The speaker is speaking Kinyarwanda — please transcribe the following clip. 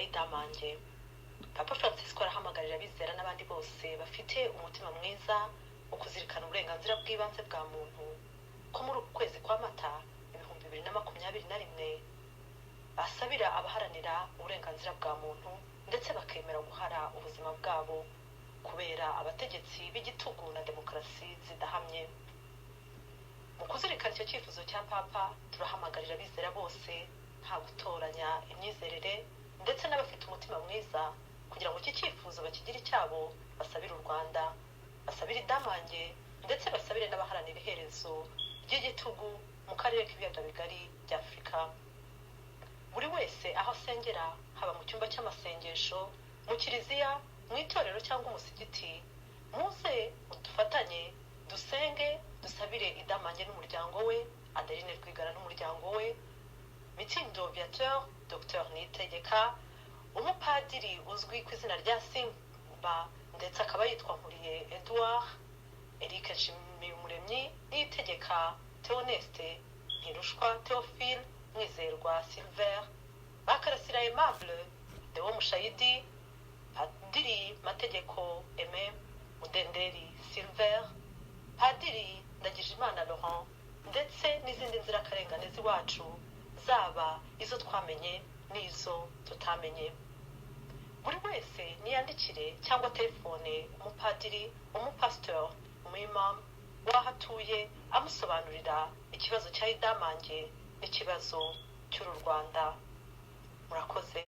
idamange. Papa Francisco arahamagarira abizera n'abandi bose bafite umutima mwiza wo kuzirikana uburenganzira bw'ibanze bwa muntu ko muri uku kwezi kwa Mata 2021 basabira abaharanira uburenganzira bwa muntu ndetse bakemera guhara ubuzima bwabo kubera abategetsi b'igitugu na demokarasi zidahamye. Mu kuzirikana icyo cyifuzo cya Papa, turahamagarira abizera bose nta gutoranya imyizerere ndetse n'abafite umutima mwiza kugira ngo iki cyifuzo bakigire icyabo, basabire u Rwanda, basabire idamange ndetse basabire n'abaharanira iherezo ry'igitugu mu karere k'ibiyaga bigari bya Afurika. Buri wese aho asengera, haba mu cyumba cy'amasengesho, mu kiliziya, mu itorero cyangwa umusigiti, muze dufatanye dusenge, dusabire idamange n'umuryango we, Adeline Rwigara n'umuryango we, Mitsindo Viateur, Dr Niyitegeka, umupadiri uzwi ku izina rya Simba ndetse akaba yitwa Nkuriye Edouard, Eric Nshimiyumuremyi, Niyitegeka Theoneste, Ntirushwa Theophile, Mwizerwa Silver, Bakarasira Aimable, Deo Mushayidi, Padiri Mategeko Aime, Mudenderi Silver, Padiri Ndagijimana Laurent ndetse n'izindi nzirakarengane z'iwacu, zaba izo twamenye n'izo tutamenye. Buri wese niyandikire cyangwa telefone umupadiri, umupasiteur, umuyimam wahatuye amusobanurira ikibazo cya idamange n'ikibazo cy'uru Rwanda. Murakoze.